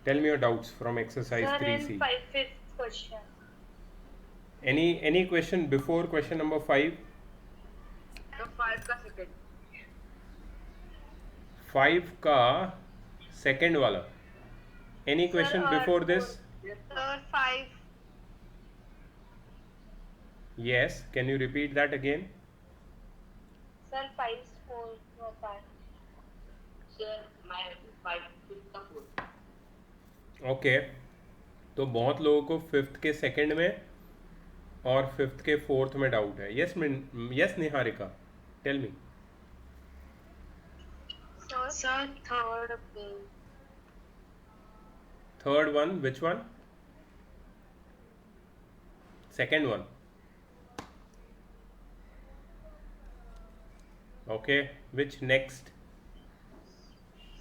Tell me your doubts from exercise Sir, in 3C. fifth question. Any question before question number 5? तो 5 का second 5 का second वाला. Any Sir, question before this? Sir, 5. Yes. Can you repeat that again? Sir, 5 is 4 होता है. Sir मैं 5 का 4 okay. तो बहुत लोगों को फिफ्थ के सेकंड में और फिफ्थ के फोर्थ में डाउट है. Yes Niharika, tell me. Sir, third page. Third one, which one? Second one. Okay, which next?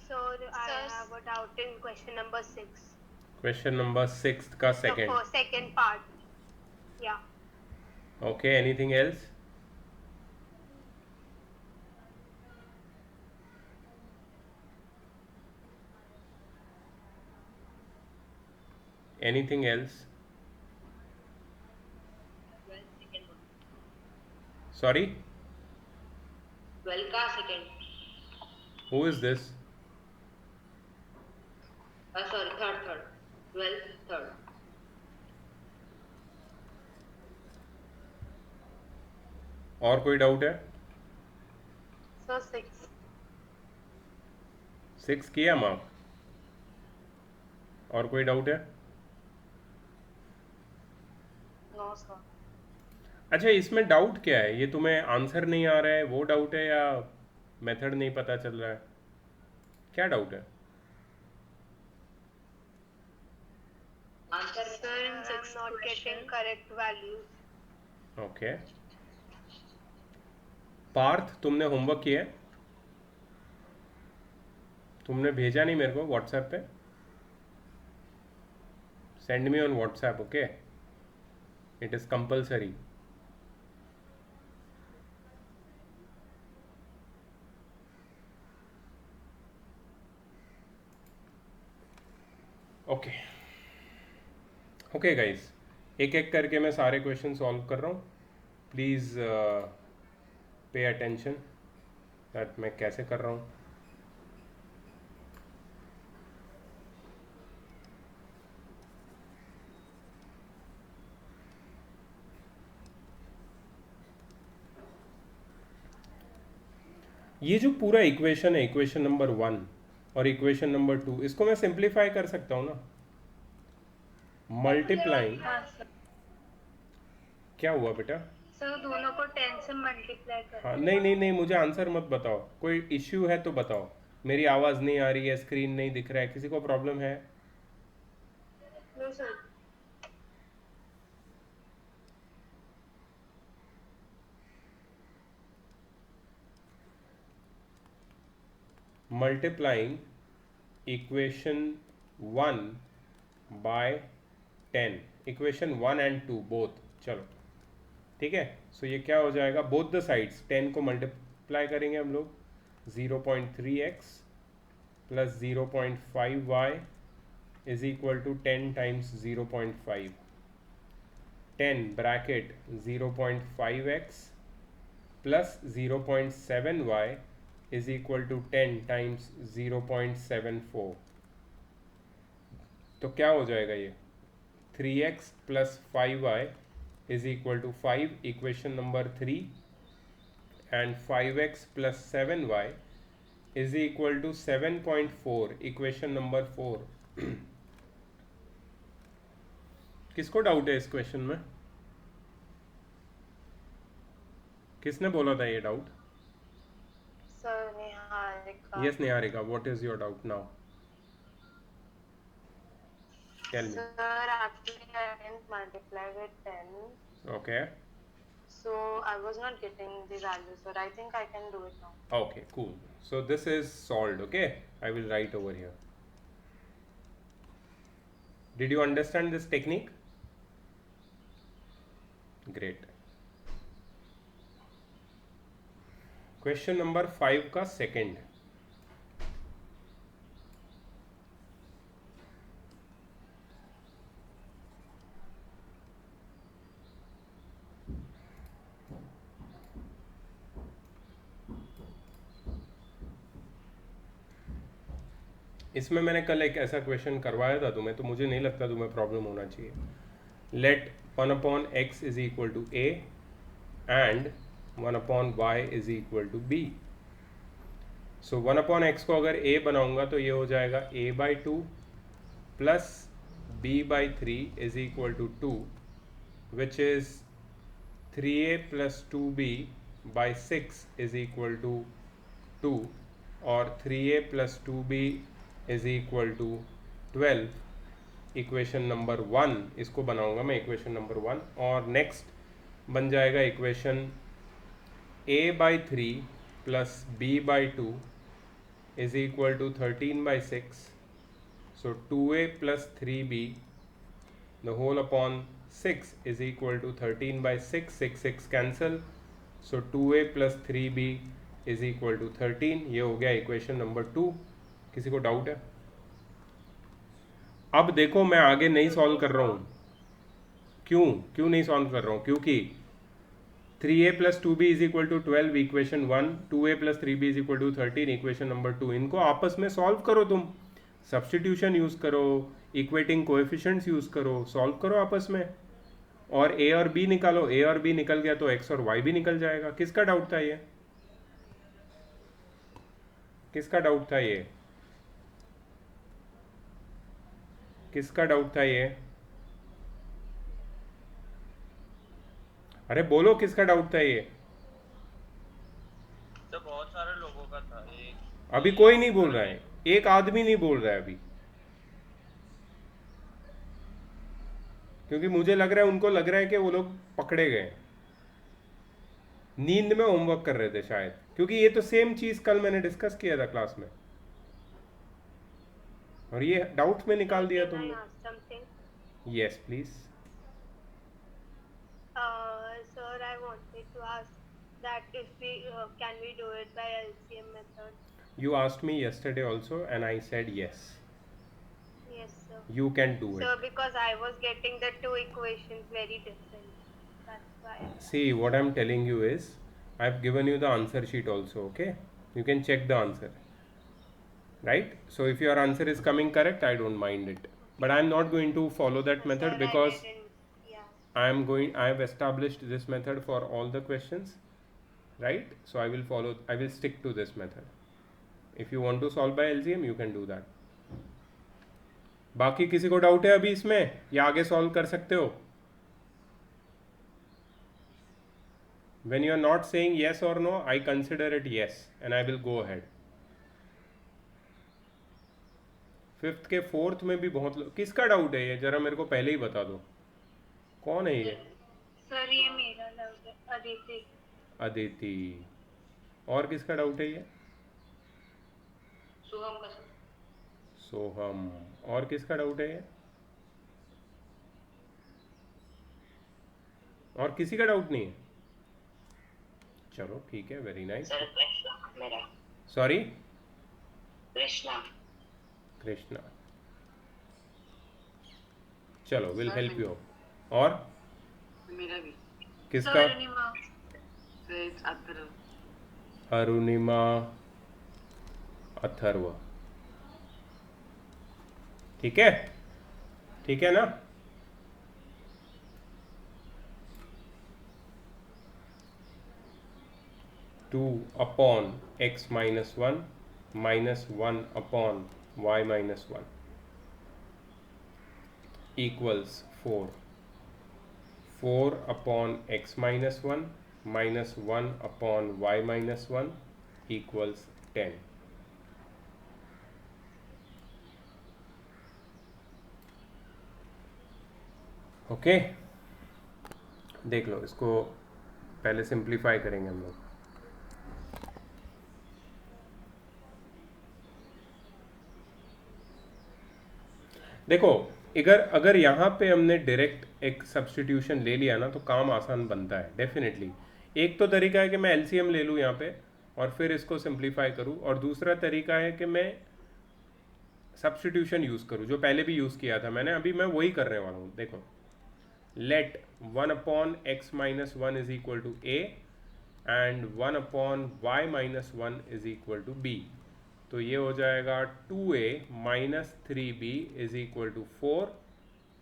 Sir, I have a doubt in question number 6. Question number 6 का The second. second part. Yeah. Okay, anything else? Anything else? 12 second sorry, 12 का second who is this? Sorry third 12 third और कोई doubt है? Sir, 6. 6 किया mark. और कोई doubt है? No, sir. अच्छा, इसमें डाउट क्या है? ये तुम्हें आंसर नहीं आ रहा है वो डाउट है, या मेथड नहीं पता चल रहा है? क्या डाउट है? Answer Sir, I'm not getting correct values. Okay. Parth, तुमने होमवर्क किया है? तुमने भेजा नहीं मेरे को व्हाट्सएप पे? Send me on WhatsApp, okay? It is compulsory. Okay okay guys, एक एक करके मैं सारे क्वेश्चन सॉल्व कर रहा हूँ. प्लीज़ पे अटेंशन दैट मैं कैसे कर रहा हूँ. ये जो पूरा इक्वेशन है, इक्वेशन नंबर 1 और इक्वेशन नंबर 2, इसको मैं सिंप्लीफाई कर सकता हूँ ना. मल्टीप्लाइंग. हाँ सर. क्या हुआ बेटा? सर, दोनों को 10 से मल्टीप्लाई कर. हाँ, नहीं नहीं नहीं, मुझे आंसर मत बताओ. कोई इश्यू है तो बताओ. मेरी आवाज़ नहीं आ रही है, स्क्रीन नहीं दिख रहा है, किसी को प्रॉब्लम है? No, sir. Multiplying equation 1 by 10, equation 1 and 2 बोथ. चलो ठीक है. सो ये क्या हो जाएगा? बोथ द साइड्स 10 को मल्टीप्लाई करेंगे हम लोग. 0.3x plus 0.5y is equal to 10 times 0.5. 10 bracket 0.5x plus 0.7y is equal to 10 times 0.74. तो क्या हो जाएगा ये? 3x plus 5y is equal to 5, equation number 3. And 5x plus 7y is equal to 7.4, equation number 4. किसको doubt है इस question में? किसने बोला था ये doubt? Sir, Niharika. Yes Niharika, what is your doubt now? Tell me. Sir, actually I didn't multiply with 10. Okay So I was not getting the value, sir. I think I can do it now. okay, cool. So this is solved. Okay, I will write over here. Did you understand this technique? Great. Question number 5 का second. इसमें मैंने कल एक ऐसा question करवाया था तुम्हें, तो मुझे नहीं लगता तुम्हें प्रॉब्लम होना चाहिए. Let 1/x is equal to a and 1/y is equal to b. So 1/x को अगर a बनाऊंगा तो ये हो जाएगा a/2 plus b/3 is equal to 2, which is 3a plus 2b by 6 is equal to 2, और 3a plus 2b is equal to 12. Equation number 1 इसको बनाऊंगा मैं इक्वेशन नंबर 1. और नेक्स्ट बन जाएगा equation a/3 plus b/2 is equal to 13/6. So 2a plus 3b the whole upon 6 is equal to 13/6. 6 cancel. So 2a plus 3b is equal to 13. ये हो गया equation number 2. किसी को डाउट है? अब देखो मैं आगे नहीं सॉल्व कर रहा हूँ. क्यों नहीं सॉल्व कर रहा हूँ? क्योंकि 3a plus 2b is equal to 12 equation 1, 2a plus 3b is equal to 13 equation number 2. इनको आपस में सॉल्व करो, तुम सब्स्टिट्यूशन यूज करो, इक्वेटिंग कोएफिशिएंट्स यूज करो, सॉल्व करो आपस में, और a और b निकालो. a और b निकल गया तो x और y भी निकल जाएगा. किसका डाउट था ये? किसका डाउट था ये? किसका डाउट था ये? अरे बोलो किसका डाउट था ये? तो बहुत सारे लोगों का था. एक अभी कोई नहीं बोल रहा है, एक आदमी नहीं बोल रहा है अभी, क्योंकि मुझे लग रहा है उनको लग रहा है कि वो लोग पकड़े गए, नींद में होमवर्क कर रहे थे शायद, क्योंकि ये तो सेम चीज कल मैंने डिस्कस किया था क्लास में, और ये डाउट में निकाल दिया Can I तुमने. ask something? Yes please. Sir, I wanted to ask that if we can we do it by LCM method? You asked me yesterday also and I said yes, Yes, sir. you can do Sir, it. because I was getting the two equations very different. That's why. See, what I'm telling you is I've given you the answer sheet also, okay? You can check the answer, right? So if your answer is coming correct, I don't mind it, but I'm not going to follow that method Sir, because I didn't. Yeah. I have established this method for all the questions, right? So I will stick to this method. If you want to solve by LCM, you can do that. बाकी किसी को doubt है अभी इसमें, या आगे solve कर सकते हो? When you are not saying yes or no, I consider it yes and I will go ahead. 5th के 4th में भी बहुत लोग, किसका डाउट है ये? जरा मेरे को पहले ही बता दो, कौन है ये? सर ये मेरा डाउट है, अदिति. अदिति. और किसका डाउट है ये? सोहम का सर. सोहम. और किसका डाउट है ये? और किसी का डाउट नहीं है? चलो ठीक है, वेरी नाइस. सर कृष्णा मेरा. सॉरी, कृष्णा. कृष्णा. चलो, विल हेल्प यू. और मेरा भी. किसका? अरुणिमा, अथर्व. ठीक है, ठीक है ना? Two upon x minus 1 minus 1 upon y minus 1 equals 4. 4 upon x minus 1 minus 1 upon y minus 1 equals 10. Okay, देख लो इसको, पहले सिंप्लीफाई करेंगे हम लोग. देखो, अगर यहाँ पे हमने डायरेक्ट एक सब्स्टिट्यूशन ले लिया ना तो काम आसान बनता है डेफिनेटली. एक तो तरीका है कि मैं एलसीएम ले लूँ यहाँ पे और फिर इसको सिंप्लीफाई करूँ, और दूसरा तरीका है कि मैं सब्स्टिट्यूशन यूज़ करूँ, जो पहले भी यूज़ किया था मैंने, अभी मैं वही करने वाला हूँ. देखो, let 1 upon x minus 1 is equal to a and 1 upon y minus 1 is equal to b. तो ये हो जाएगा 2a minus 3b is equal to 4,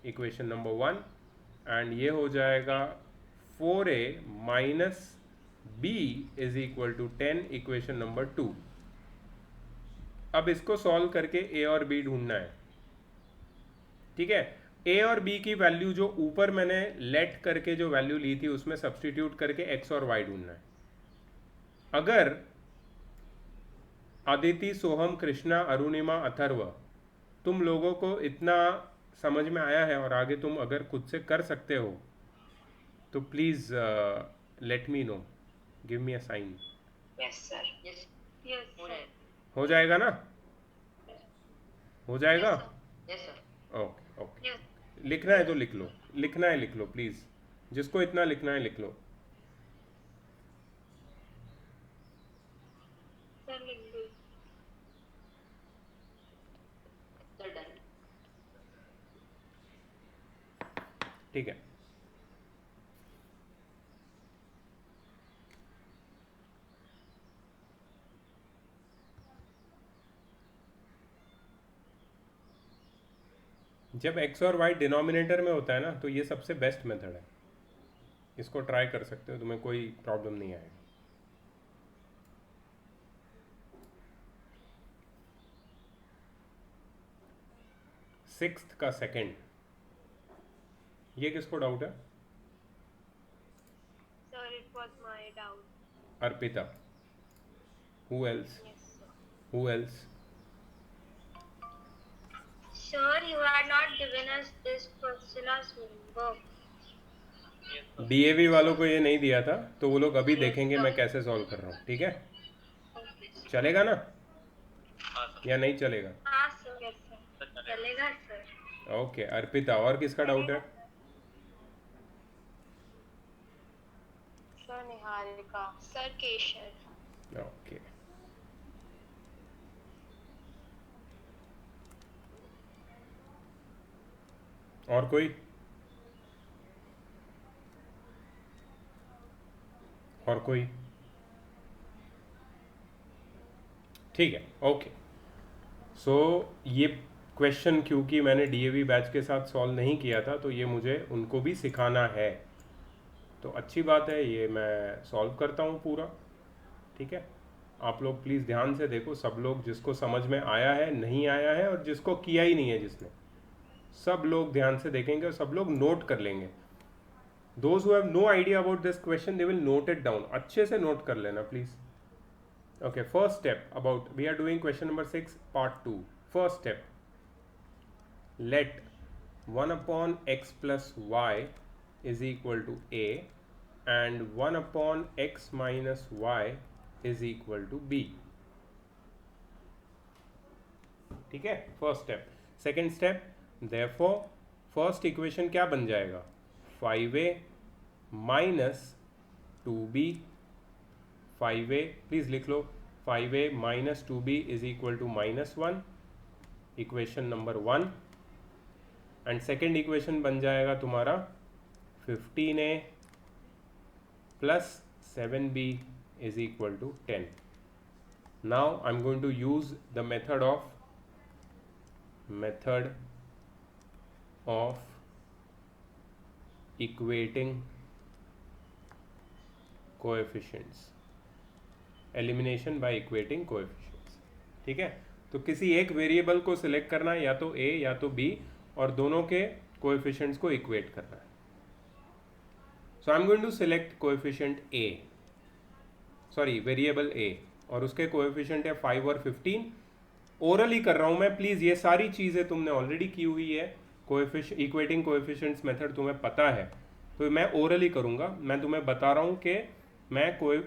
equation number 1, and ये हो जाएगा 4a minus b is equal to 10, equation number 2। अब इसको solve करके a और b ढूंढना है, ठीक है। a और b की वैल्यू जो ऊपर मैंने लेट करके जो वैल्यू ली थी उसमें सब्सटीट्यूट करके x और y ढूंढना है। अगर अदिति, सोहम, कृष्णा, अरुणिमा, अथर्व, तुम लोगों को इतना समझ में आया है और आगे तुम अगर खुद से कर सकते हो तो please let me know, give me a sign. Yes sir. Yes, sir. हो जाएगा ना? हो जाएगा? Yes sir. Okay okay. Yes. लिखना है तो लिख लो, लिखना है लिख लो प्लीज़, जिसको इतना लिखना है लिख लो। Sir, Lindu. Sir done. ठीक है, जब x और y डिनोमिनेटर में होता है ना तो ये सबसे बेस्ट मेथड है, इसको ट्राई कर सकते हो, तुम्हें कोई प्रॉब्लम नहीं आएगी। सिक्स्थ का सेकंड, ये किसको डाउट है? Sir, it was my doubt. Arpita. Who else? Yes, sir. Who else? Sir, you had not given us this question as homework. DAV वालों को ये नहीं दिया था तो वो लोग अभी देखेंगे मैं कैसे सॉल्व कर रहा हूँ, ठीक है? चलेगा ना या नहीं चलेगा? हाँ sir. Yes, sir. चलेगा sir. ओके अर्पिता, और किसका डाउट है? Sir, Niharika. Sir, Keshav. Okay, और कोई? और कोई? ठीक है, ओके। सो ये क्वेश्चन क्योंकि मैंने डीएवी बैच के साथ सॉल्व नहीं किया था तो ये मुझे उनको भी सिखाना है, तो अच्छी बात है, ये मैं सॉल्व करता हूँ पूरा, ठीक है। आप लोग प्लीज़ ध्यान से देखो, सब लोग जिसको समझ में आया है, नहीं आया है और जिसको किया ही नहीं है जिसने, सब लोग ध्यान से देखेंगे और सब लोग नोट कर लेंगे। Those who have no idea about this question, they will note it down. अच्छे से नोट कर लेना please. Okay, first step about, we are doing question number 6 part 2. First step, let 1 upon x plus y is equal to a and 1 upon x minus y is equal to b. ठीक है, first step. Second step, therefore first equation क्या बन जाएगा? 5a minus 2b, 5a please लिख लो, 5a minus 2b is equal to -1, equation number 1, and second equation बन जाएगा तुम्हारा 15a plus 7b is equal to 10. Now I am going to use the method of equating coefficients, elimination by equating coefficients, ठीक है। तो किसी एक variable को select करना है, या तो a या तो b, और दोनों के कोएफिशिएंट्स को इक्वेट करना है। So I am going to select coefficient a, sorry variable a, और उसके कोएफिशिएंट है 5 और 15। ओरली कर रहा हूं मैं, प्लीज ये सारी चीजें तुमने ऑलरेडी की हुई है, इक्वेटिंग कोएफिशिएंट्स मेथड तुम्हें पता है, तो मैं ओरली करूंगा। मैं तुम्हें बता रहा हूं कि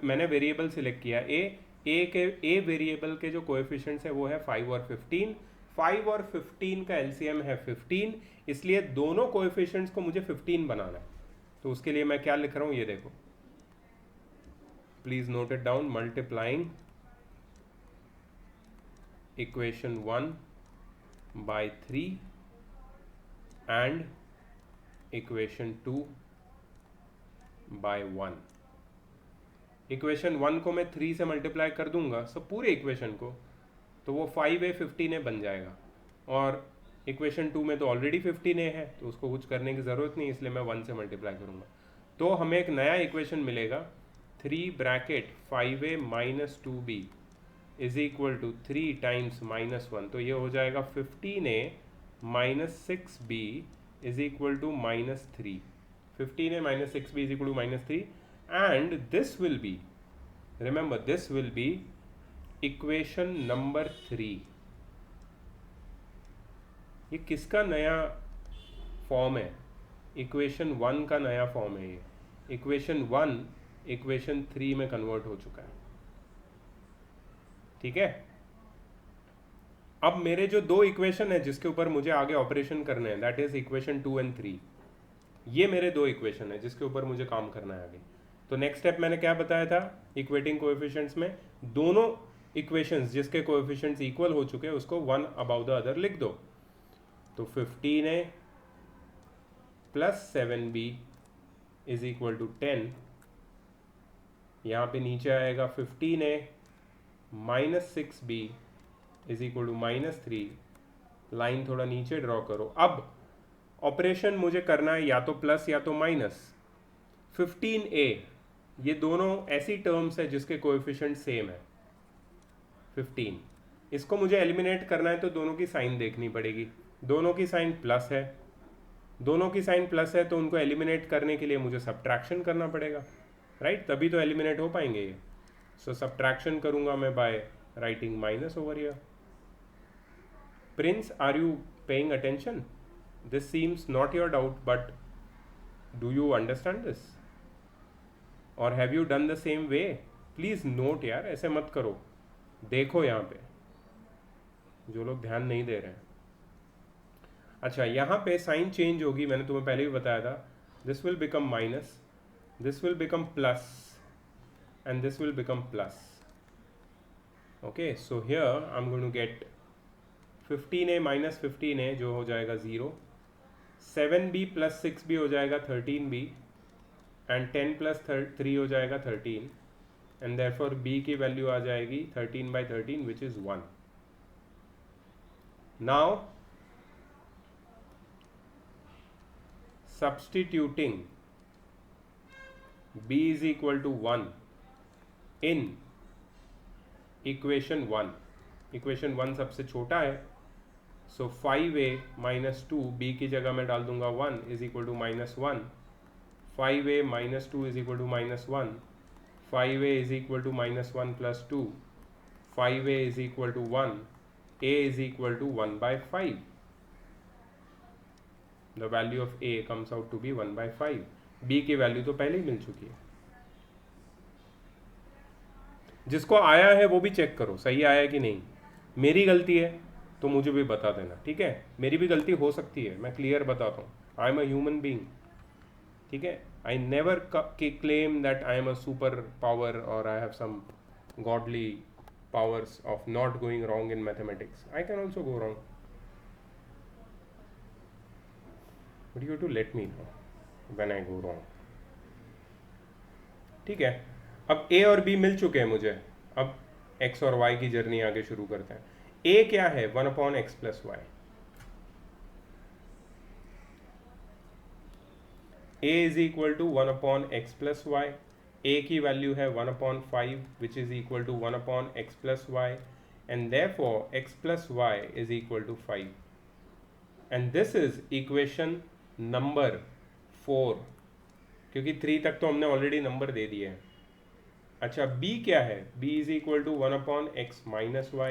मैंने वेरिएबल सिलेक्ट किया ए वेरिएबल के जो कोएफिशिएंट्स है वो है 5 और 15। 5 और 15 का एलसीएम है 15, इसलिए दोनों कोएफिशिएंट्स को मुझे 15 बनाना है। तो उसके लिए मैं क्या लिख रहा हूं, ये देखो, please note it down. Multiplying equation 1 by 3 and equation 2 by 1. Equation 1 को मैं 3 से मल्टीप्लाई कर दूंगा, सब पूरे इक्वेशन को, तो वो 5a 15a बन जाएगा, और इक्वेशन 2 में तो ऑलरेडी 15a है, तो उसको कुछ करने की ज़रूरत नहीं, इसलिए मैं 1 से मल्टीप्लाई करूँगा। तो हमें एक नया इक्वेशन मिलेगा 3 bracket 5a minus 2b is equal to 3 times -1, तो ये हो जाएगा 15a minus 6b is equal to -3। 15a minus 6b is equal to -3, and this will be, remember this will be equation number 3। ये किसका नया form है? Equation 1 का नया फॉर्म है। ये इक्वेशन 1 इक्वेशन 3 में कन्वर्ट हो चुका है, ठीक है। अब मेरे जो दो इक्वेशन है जिसके ऊपर मुझे आगे ऑपरेशन करने हैं, दैट इज इक्वेशन 2 एंड 3, ये मेरे दो इक्वेशन है जिसके ऊपर मुझे काम करना है आगे। तो नेक्स्ट स्टेप मैंने क्या बताया था इक्वेटिंग कोएफिशिएंट्स में, दोनों इक्वेशंस जिसके कोएफिशिएंट्स इक्वल हो चुके हैं उसको वन अबाउट द अदर लिख दो। तो 15a plus 7b is equal to 10, यहाँ पे नीचे आएगा 15a minus 6b is equal to -3, line थोड़ा नीचे ड्रॉ करो। अब ऑपरेशन मुझे करना है या तो प्लस या तो माइनस। 15a, ये दोनों ऐसी टर्म्स है जिसके कोएफिशिएंट सेम है 15, इसको मुझे एलिमिनेट करना है तो दोनों की साइन देखनी पड़ेगी। दोनों की साइन प्लस है, दोनों की साइन प्लस है, तो उनको एलिमिनेट करने के लिए मुझे सब्ट्रैक्शन करना पड़ेगा, राइट, तभी तो एलिमिनेट हो पाएंगे ये। सो सब्ट्रैक्शन करूंगा मैं by writing minus over here. Prince, are you paying attention? This seems not your doubt, but do you understand this, और have you done the same way? Please note यार, ऐसे मत करो, देखो यहाँ पे जो लोग ध्यान नहीं दे रहे हैं। अच्छा, यहाँ पे साइन चेंज होगी, मैंने तुम्हें पहले भी बताया था। This will become minus, this will become plus, and this will become plus. Okay, so here I am going to get 15a minus 15a जो हो जाएगा 0, 7b प्लस 6b हो जाएगा 13b, एंड 10 प्लस 3 हो जाएगा 13, एंड देयरफॉर b की value आ जाएगी 13/13 which is 1। Now substituting b is equal to 1 in equation 1, equation 1 सबसे छोटा है, so 5a minus 2, b की जगह मैं डाल दूंगा 1 is equal to -1, 5a minus 2 is equal to -1, 5a is equal to -1 plus 2, 5a is equal to 1, a is equal to 1/5, the value of a comes out to be 1/5, b की value तो पहले ही मिल चुकी है। जिसको आया है वो भी चेक करो सही आया है कि नहीं। मेरी गलती है तो मुझे भी बता देना, ठीक है, मेरी भी गलती हो सकती है, मैं क्लियर बताता हूँ। I am a human being, ठीक है, I never claim that I am a super power और I have some godly powers of not going wrong in mathematics. I can also go wrong, but you have to let me know when I go wrong. ठीक है, अब a और b मिल चुके हैं मुझे, अब x और y की जर्नी आगे शुरू करते हैं। a क्या है? 1/x plus y। a is equal to 1/x plus y। a की वैल्यू है 1/5 which is equal to 1/x plus y, and therefore x plus y is equal to 5, and this is equation number 4, क्योंकि 3 तक तो हमने already number दे दिए हैं। अच्छा, b क्या है? b is equal to 1/x minus y,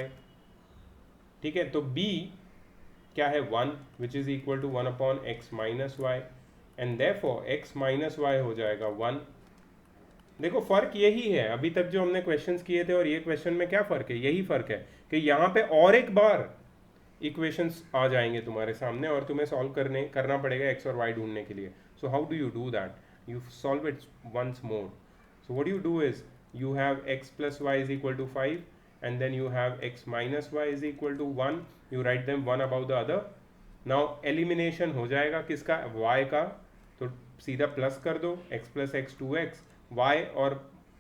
ठीक है, तो b क्या है? 1 which is equal to 1/x minus y, and therefore x minus y हो जाएगा 1। देखो फर्क यही है, अभी तक जो हमने क्वेश्चंस किए थे और ये क्वेश्चन में क्या फ़र्क है? यही फ़र्क है कि यहाँ पे और एक बार इक्वेशंस आ जाएंगे तुम्हारे सामने और तुम्हें सॉल्व करना पड़ेगा एक्स और वाई ढूंढने के लिए। So how do you do that? You solve it once more. So what you do is you have x plus y is equal to 5 and then you have x minus y is equal to 1, you write them one above the other। now elimination हो जाएगा किसका? y का, तो सीधा plus कर दो, x plus x 2x, y और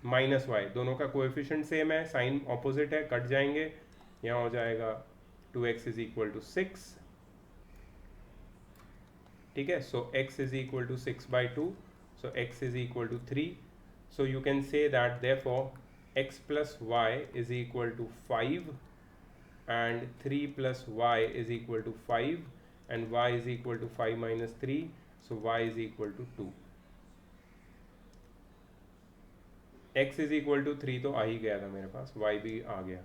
minus y दोनों का कोएफिशिएंट सेम है, साइन ऑपोजिट है, कट जाएंगे, यहाँ हो जाएगा 2x इज इक्वल टू 6, ठीक है. So x is equal to 6/2, so x is equal to 3. So you can say that therefore x plus y is equal to 5 and 3 plus y is equal to 5 and y is equal to 5 minus 3, so y is equal to 2. x is equal to 3 तो आ ही गया था मेरे पास, y भी आ गया.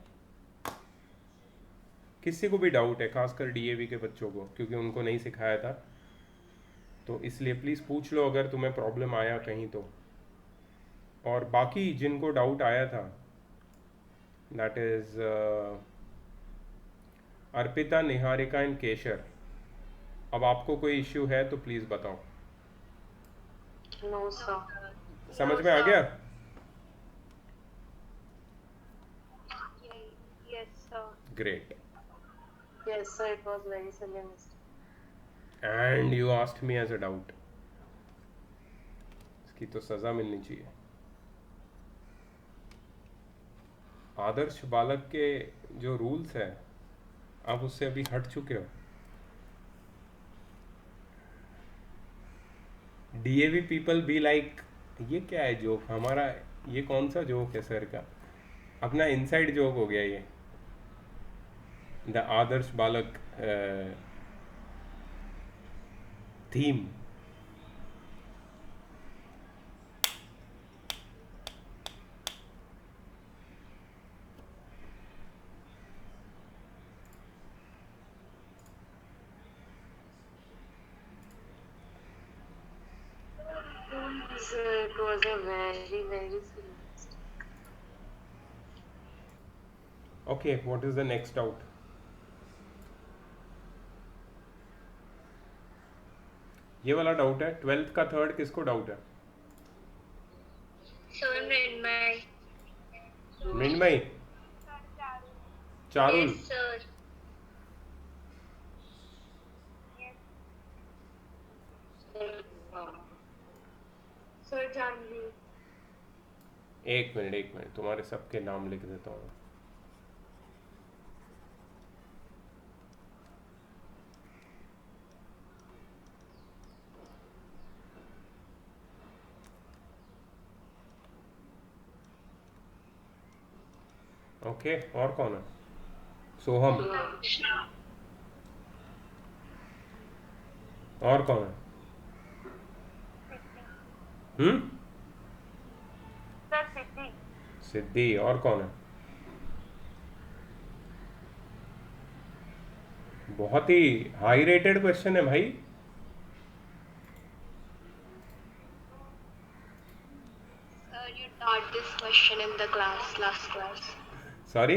किसी को भी doubt है, खासकर डीएवी के बच्चों को, क्योंकि उनको नहीं सिखाया था, तो इसलिए प्लीज़ पूछ लो अगर तुम्हें प्रॉब्लम आया कहीं तो. और बाकी जिनको डाउट आया था, that is Arpita, Niharika and Keshar, अब आपको कोई इश्यू है तो प्लीज़ बताओ. No sir. समझ में आ गया? Yes, sir. Great. Yes sir, it was very silly mistake. And you asked me as a doubt. इसकी तो सज़ा मिलनी चाहिए. आदर्श बालक के जो रूल्स है, आप उससे अभी हट चुके हो. डीएवी पीपल बी लाइक, ये क्या है जोक हमारा, ये कौन सा जोक है सर का, अपना इनसाइड जोक हो गया ये. द आदर्श बालक theme. Sir, it was a very very silly mistake. Okay, what is the next doubt? ये वाला डाउट है. 12th का थर्ड किसको डाउट है? Sir, Mrinmay. Mrinmayi, Charul, Yes, sir. Sir, Janvi. एक मिनट तुम्हारे सबके नाम लिख देता हूँ. ओके, और कौन है? सोहम. और कौन है? Sir, Siddhi. सिद्धि. और कौन है? बहुत ही हाई रेटेड क्वेश्चन है भाई. Sir, you taught this question in the last class. Sorry.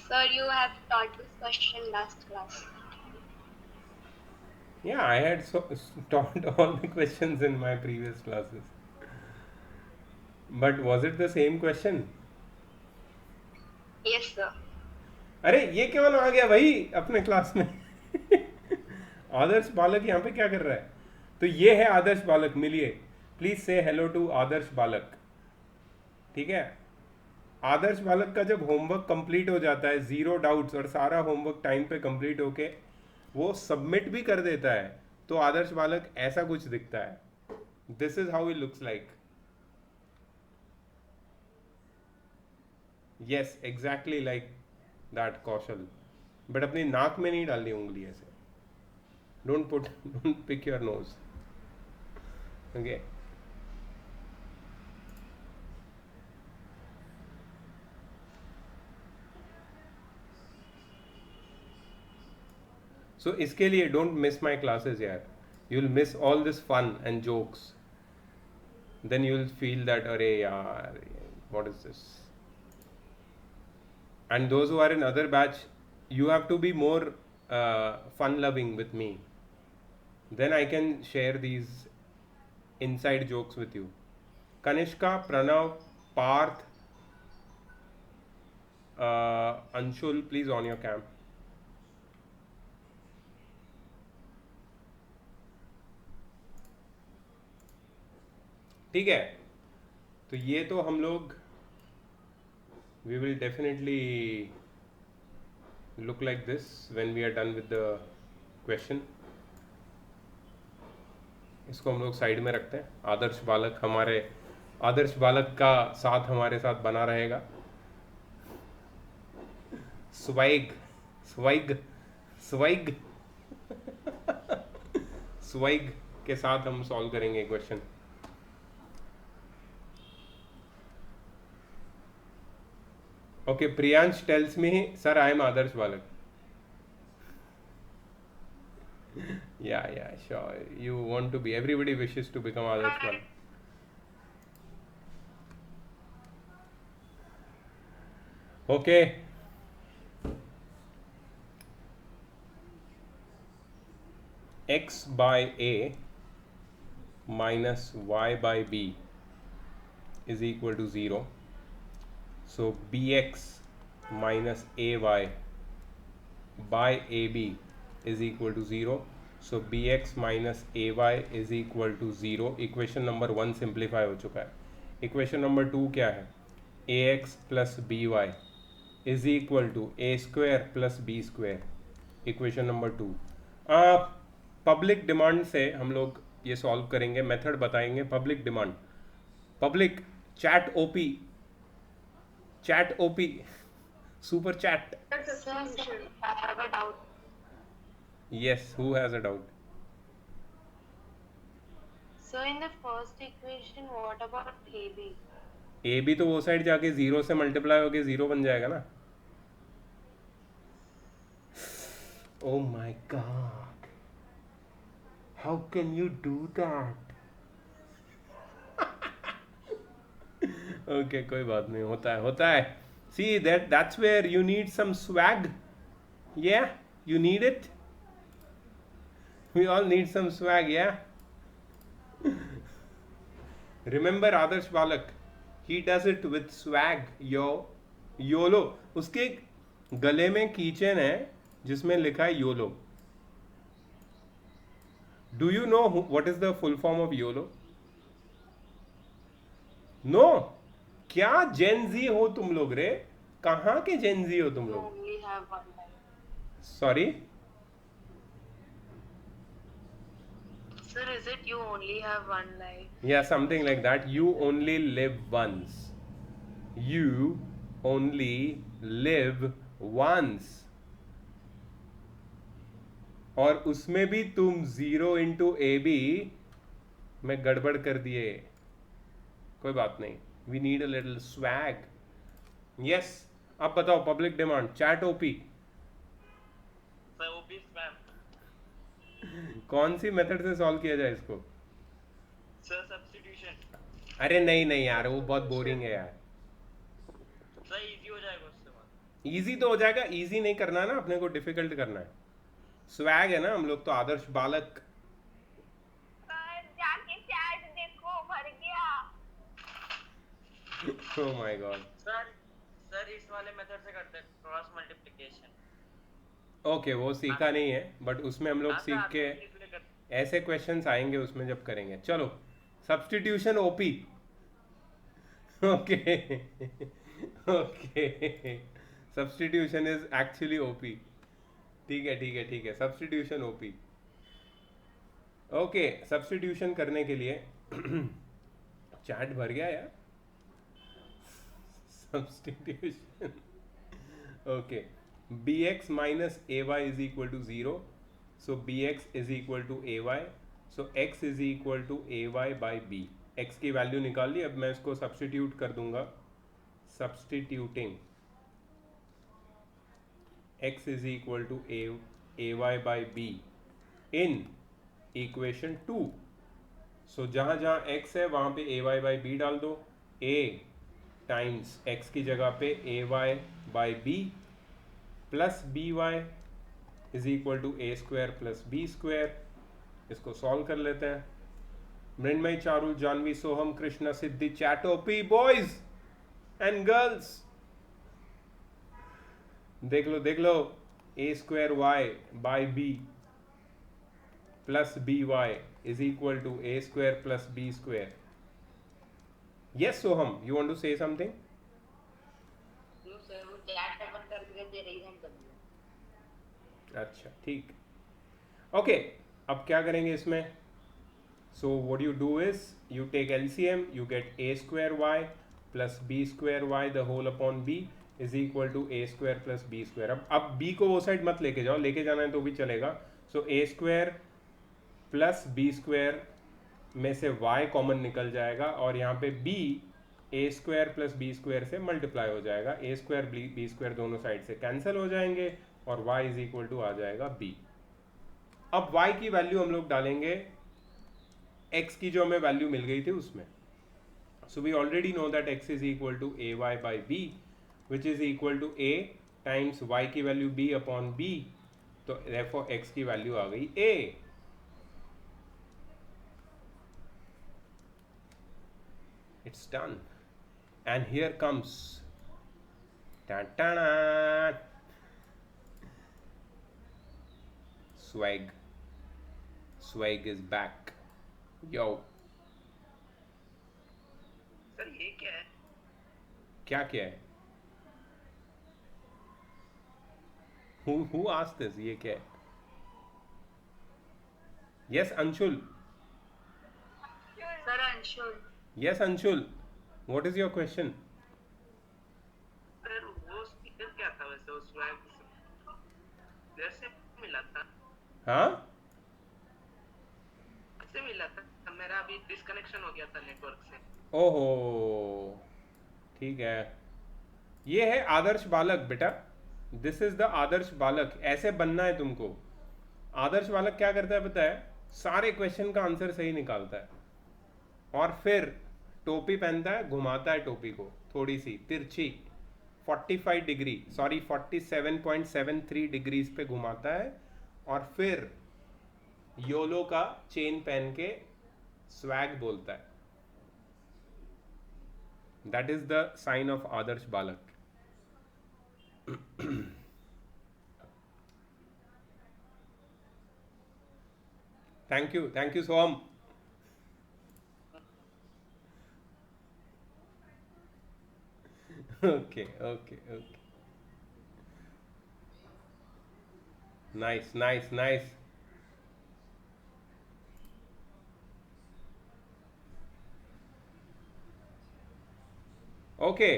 Sir, you have taught this question last class. Yeah, I had taught all the questions in my previous classes. But was it the same question? Yes, sir. अरे ये क्यों आ गया भाई अपने class में? आदर्श बालक यहाँ पे क्या कर रहा है? तो ये है आदर्श बालक, मिलिए. प्लीज से हेलो टू आदर्श बालक. ठीक है. आदर्श बालक का जब होमवर्क कंप्लीट हो जाता है, 0 डाउट्स, और सारा होमवर्क टाइम पे कंप्लीट होके वो सबमिट भी कर देता है, तो आदर्श बालक ऐसा कुछ दिखता है. This is how it looks like. Yes, exactly like that Kaushal. But अपनी नाक में नहीं डालनी उंगली ऐसे. Don't pick your nose. Okay. So इसके लिए डोंट मिस माई क्लासेस यार. You will miss all this fun and jokes. Then you will feel that अरे यार what is this. And those who are in other batch, you have to be more fun loving with me. Then I can share these inside jokes with you. Kanishka, Pranav, Parth, Anshul, please on your cam. ठीक है. तो ये तो हम लोग we will definitely look like this when we are done with the question. इसको हम लोग साइड में रखते हैं. आदर्श बालक का साथ हमारे साथ बना रहेगा. स्वैग स्वैग के साथ हम सॉल्व करेंगे question. Okay, Priyansh tells me, sir, I am Adarsh Balak. Yeah, sure. You want to be. Everybody wishes to become Adarsh Balak. Okay. X by A minus Y by B is equal to 0. So bx minus ay by ab is equal to 0. So bx minus ay is equal to 0. Equation number 1 simplify हो चुका है. Equation number 2 क्या है? ax plus by is equal to a square plus b square. Equation number 2. Public demand से हम लोग ये solve करेंगे. मेथड बताएंगे. Public demand, public chat OP, super chat. Sir, I have a doubt. Yes, who has a doubt? So in the first equation, what about AB? AB तो वो side जाके 0 से मल्टीप्लाई होके 0 बन जाएगा ना. Oh my God, how can you do that? Okay, कोई बात नहीं, होता है. See, that's where you need some swag. Yeah, you need it. We all need some swag, yeah. Remember Adarsh Balak, he does it with swag. YOLO. उसके गले में kitchen है जिसमें लिखा है YOLO. Do you know what is the full form of YOLO? No. क्या Gen Z हो तुम लोग रे? कहाँ के जेनजी हो तुम You लोग? only have one life. Sorry? Sir, is it you only have one life? Yeah, something like that. You only live once. You only live once. और उसमें भी तुम 0 into AB में गड़बड़ कर दिए. कोई बात नहीं. We need a little swag. Yes. अब बताओ public demand. Chat OP. Sir OP spam. कौन सी मेथड से सॉल्व किया जाए इसको? Sir substitution. अरे नहीं यार, वो बहुत बोरिंग है यार. सर इजी हो जाएगा उससे बाद. इजी तो हो जाएगा. इजी नहीं करना है ना, अपने को डिफिकल्ट करना है. स्वैग है ना हम लोग तो. आदर्श बालक. जाके चैट देखो, भर गया. Oh my God. सर इस वाले मेथड से करते हैं क्रॉस मल्टीप्लिकेशन. ओके, वो सीखा नहीं है, बट उसमें हम लोग सीख के ऐसे क्वेश्चंस आएंगे उसमें जब करेंगे. चलो, substitution OP. Okay. Substitution is actually OP. ठीक है. Substitution OP. ओके, सब्स्टिट्यूशन करने के लिए चैट भर गया यार. Substitution. Okay. Bx minus ay is equal to 0. So bx is equal to ay. So x is equal to ay by b. x की value निकाल ली. अब मैं इसको सब्स्टिट्यूट कर दूंगा. Substituting x is equal to ay by b in equation 2. So जहाँ जहाँ x है वहाँ पे ay by b डाल दो. a टाइम्स x की जगह पे ay by b plus B Y is equal to A square plus B square. इसको सॉल्व कर लेते हैं. मृण्मयी, चारुल, जानवी, सोहम, कृष्णा, सिद्धि, चैटोपी, बॉयज एंड गर्ल्स, देख लो. A square Y by B plus B Y is equal to A square plus B square. Yes, Soham, you want to say something? दे रही है हम कर अच्छा ठीक, ओके। अब क्या करेंगे इसमें? So what you do is you take LCM, you get a square y plus B square y the whole upon b is equal to A square plus B square. अब बी को वो side मत लेके जाओ, लेके जाना है तो भी चलेगा। सो ए स्क्वायर प्लस बी स्क्वायर में से y कॉमन निकल जाएगा और यहाँ पे b ए स्क्वायर प्लस बी स्क्वायर से मल्टीप्लाई हो जाएगा। ए स्क्वायर बी स्क्वायर दोनों साइड से कैंसिल हो जाएंगे और y इज इक्वल टू आ जाएगा b। अब y की वैल्यू हम लोग डालेंगे x की जो हमें वैल्यू मिल गई थी उसमें। So we already know that x is equal to a y by b which is equal to a times y की वैल्यू b अपॉन b, तो therefore x की वैल्यू आ गई a। It's done, and here comes ta-ta-da, swag. Swag is back, yo। Sir ये क्या है? क्या क्या है? Who asked this? ये क्या है? Yes, Anshul. Sir Anshul Yes, Anshul. What is your question? Sir वो स्पीकर क्या था वैसे? उस स्वैग देर से मिला था, हाँ, कैसे मिला था? मेरा अभी डिस्कनेक्शन हो गया था नेटवर्क से। ओहो, ठीक है। ये है आदर्श बालक बेटा, दिस इज द आदर्श बालक। ऐसे बनना है तुमको। आदर्श बालक क्या करता है पता है? सारे क्वेश्चन का आंसर सही निकालता है और फिर टोपी पहनता है, घुमाता है टोपी को थोड़ी सी तिरछी 45 डिग्री, सॉरी 47.73 डिग्रीज पे घुमाता है और फिर योलो का चेन पहन के स्वैग बोलता है। That is the sign of आदर्श बालक। Thank you Soham. okay, nice। Okay,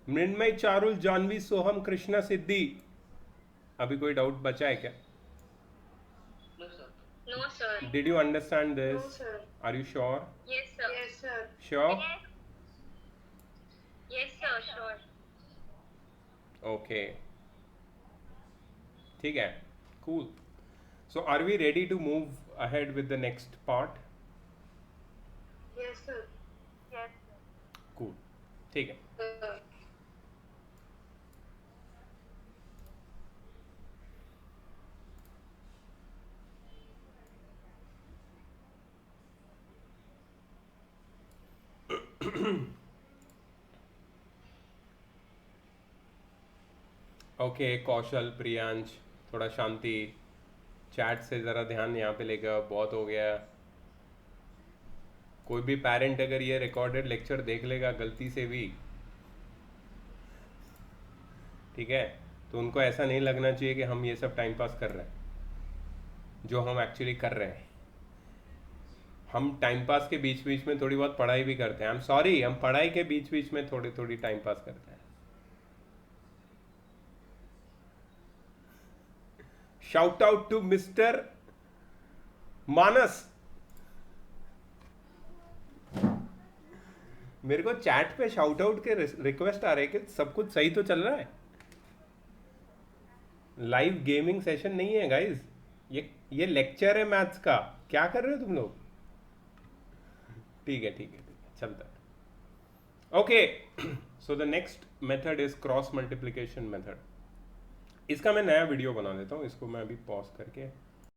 Mrinmay, Charul, Janvi, Soham, Krishna, Siddhi, अभी कोई डाउट बचा है क्या? No sir Did you understand no this? Sir Are you sure? Yes sir yes sir Sure? Yes sir sure Okay. ठीक है, cool. So are we ready to move ahead with the next part? Yes sir Yes. Cool. ठीक है। Okay, कौशल, प्रियांश, थोड़ा शांति। Chat से ज़रा ध्यान यहाँ पे लेकर, बहुत हो गया। कोई भी पेरेंट अगर ये रिकॉर्डेड लेक्चर देख लेगा गलती से भी, ठीक है, तो उनको ऐसा नहीं लगना चाहिए कि हम ये सब टाइम पास कर रहे हैं, जो हम एक्चुअली कर रहे हैं। हम टाइम पास के बीच बीच में थोड़ी बहुत पढ़ाई भी करते हैं। आई एम सॉरी, हम पढ़ाई के बीच बीच में थोड़ी थोड़ी टाइम पास करते हैं। शाउट आउट टू मिस्टर मानस। मेरे को चैट पे शाउट आउट के रिक्वेस्ट आ रहे हैं कि सब कुछ सही तो चल रहा है। लाइव गेमिंग सेशन नहीं है गाइस, ये लेक्चर है मैथ्स का। क्या कर रहे हो तुम लोग? ठीक है चलता है। Okay, so the next method is cross multiplication method. इसका मैं नया वीडियो बना देता हूँ, इसको मैं अभी पॉज करके